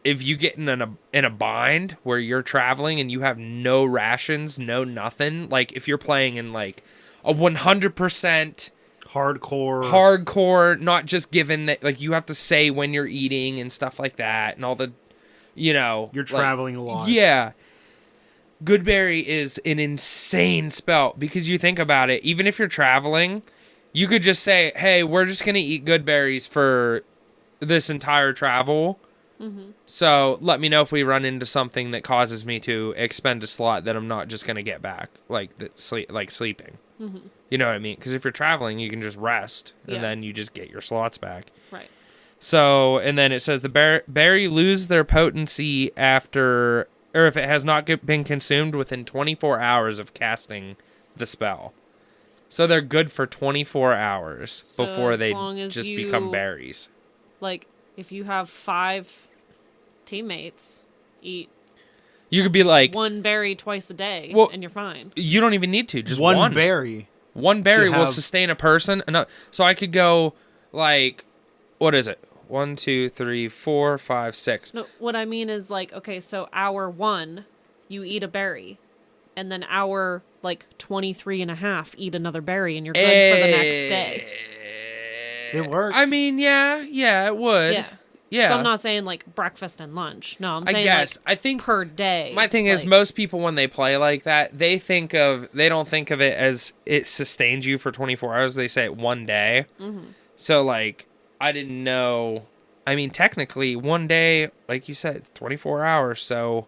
If you get in a bind where you're traveling and you have no rations, no nothing, like if you're playing in like a 100% hardcore, not just given that, like you have to say when you're eating and stuff like that, and all the, you're traveling a lot. Yeah. Goodberry is an insane spell because you think about it, even if you're traveling, you could just say, hey, we're just going to eat good berries for this entire travel. Mm-hmm. So let me know if we run into something that causes me to expend a slot that I'm not just going to get back, like sleeping. Mm-hmm. You know what I mean? Because if you're traveling, you can just rest and then you just get your slots back. Right. So, and then it says the berry lose their potency after, or if it has not been consumed within 24 hours of casting the spell. So they're good for 24 hours before they just become berries. Like, if you have 5 teammates eat, you could be like 1 berry twice a day, and you're fine. You don't even need to. Just one berry. 1 berry will sustain a person. So I could go like, what is it? 1, 2, 3, 4, 5, 6. No, what I mean is like, okay, so hour 1, you eat a berry, and then hour like 23 and a half, eat another berry, and you're good for the next day. It works. I mean, yeah, it would. Yeah. So I'm not saying like breakfast and lunch. No, I'm saying I think per day. My thing is, most people when they play like that, they don't think of it as it sustains you for 24 hours. They say it 1 day. Mm-hmm. So like, I didn't know. I mean, technically, 1 day, like you said, it's 24 hours. So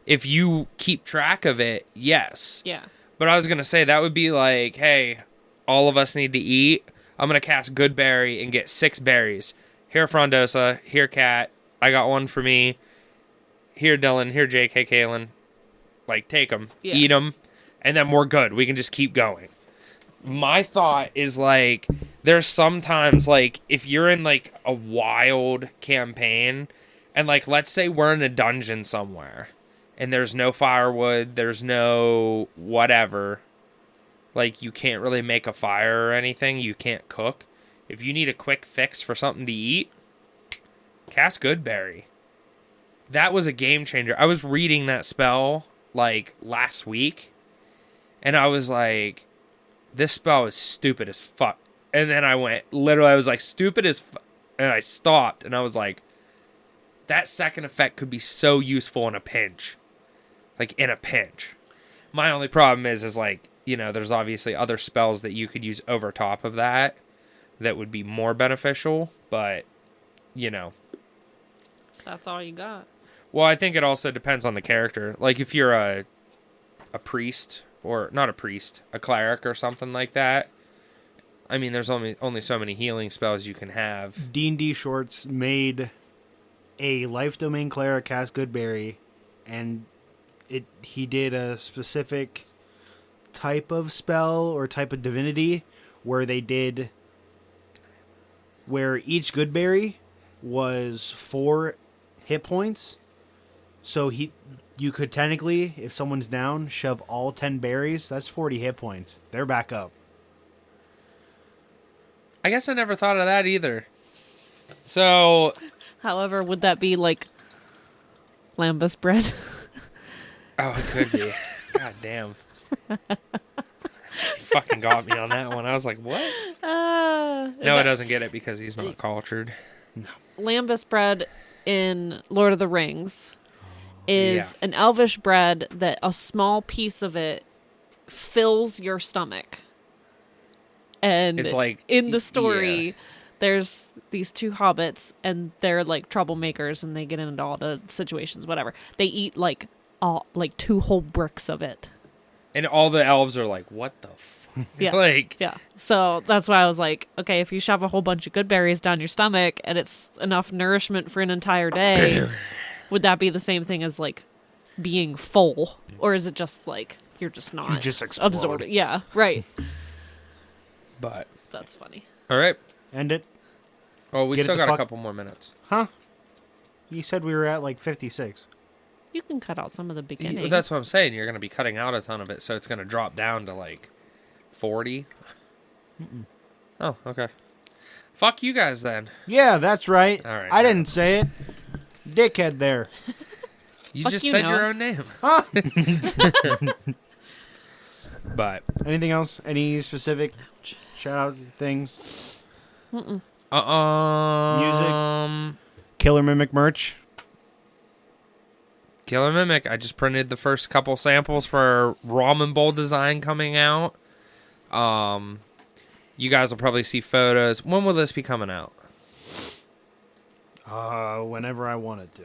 if you keep track of it, yes. Yeah. But I was going to say that would be like, hey, all of us need to eat. I'm going to cast Goodberry and get 6 berries. Here, Frondosa. Here, Kat. I got 1 for me. Here, Dylan. Here, JK Kalen. Like, take them. Yeah. Eat them. And then we're good. We can just keep going. My thought is, like, there's sometimes, like, if you're in, like, a wild campaign, and, like, let's say we're in a dungeon somewhere, and there's no firewood, there's no whatever, like, you can't really make a fire or anything, you can't cook. If you need a quick fix for something to eat, cast Goodberry. That was a game changer. I was reading that spell, like, last week, and I was like, this spell is stupid as fuck. And then I was like, stupid as fuck. And I stopped, and I was like, that second effect could be so useful in a pinch. Like, in a pinch. My only problem is like, there's obviously other spells that you could use over top of that would be more beneficial, but, That's all you got. Well, I think it also depends on the character. Like, if you're a priest, or not a priest, a cleric or something like that, I mean, there's only so many healing spells you can have. D&D Shorts made a Life Domain cleric cast Goodberry, and he did a specific type of spell or type of divinity where each Goodberry was 4 hit points. So you could technically, if someone's down, shove all 10 berries. That's 40 hit points. They're back up. I guess I never thought of that either. So, However, would that be like lambus bread? oh, it could be. God damn. You fucking got me on that one. I was like, what? No, it doesn't get it because he's not cultured. No. Lambus bread in Lord of the Rings is an elvish bread that a small piece of it fills your stomach. And it's like, in the story, there's these 2 hobbits, and they're like troublemakers, and they get into all the situations, whatever. They eat like 2 whole bricks of it. And all the elves are like, what the fuck? Yeah. Yeah. So that's why I was like, okay, if you shove a whole bunch of good berries down your stomach and it's enough nourishment for an entire day, would that be the same thing as like being full? Or is it just like you're just not You just explode. absorbing? Yeah, right. But That's funny. all right. End it. Oh, we Get it still the got a fuck- couple more minutes. Huh? You said we were at like 56. You can cut out some of the beginning. That's what I'm saying. You're going to be cutting out a ton of it, so it's going to drop down to like 40. Oh, okay. Fuck you guys then. Yeah, that's right. All right, I didn't say it. Dickhead there. You Fuck just you, said Noah. your own name. Huh? But Anything else? Any specific shout out things? music. Killer Mimic merch. Killer Mimic. I just printed the first couple samples for ramen bowl design coming out. You guys will probably see photos. When will this be coming out? Whenever I wanted to.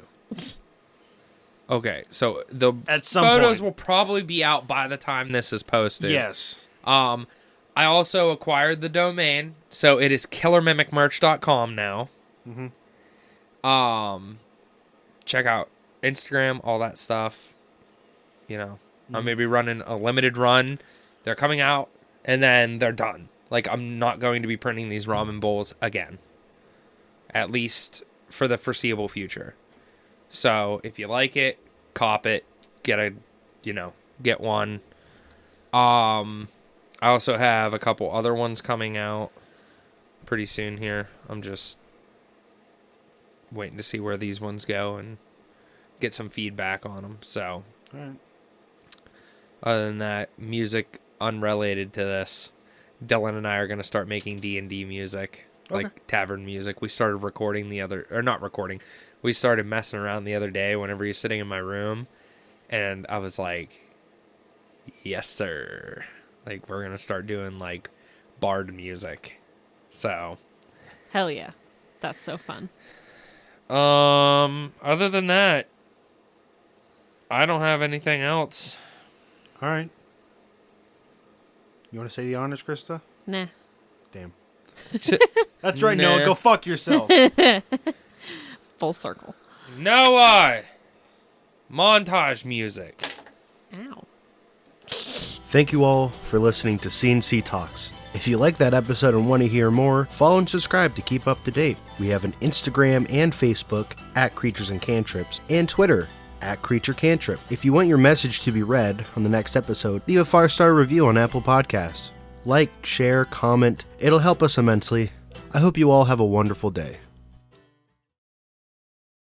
Okay, so the At some photos point. will probably be out by the time this is posted. Yes. I also acquired the domain, so it is killermimicmerch.com now. Check out Instagram, all that stuff. You know, I'm maybe running a limited run. They're coming out, and then they're done. Like, I'm not going to be printing these ramen bowls again. At least for the foreseeable future. So, if you like it, cop it. Get one. I also have a couple other ones coming out pretty soon here. I'm just waiting to see where these ones go and get some feedback on them. So, All right. other than that, music unrelated to this, Dylan and I are going to start making D&D music, like tavern music. We started recording we started messing around the other day whenever you're sitting in my room, and I was like, yes, sir. Like, we're going to start doing, like, bard music. So. Hell yeah. That's so fun. Other than that, I don't have anything else. All right. You want to say the honors, Krista? Nah. Damn. That's right, Nah. Noah. Go fuck yourself. Full circle. Noah! Montage music. Ow. Thank you all for listening to C&C Talks. If you like that episode and want to hear more, follow and subscribe to keep up to date. We have an Instagram and Facebook at Creatures and Cantrips, and Twitter at Creature Cantrip. If you want your message to be read on the next episode, leave a 5-star review on Apple Podcasts. Like, share, comment. It'll help us immensely. I hope you all have a wonderful day.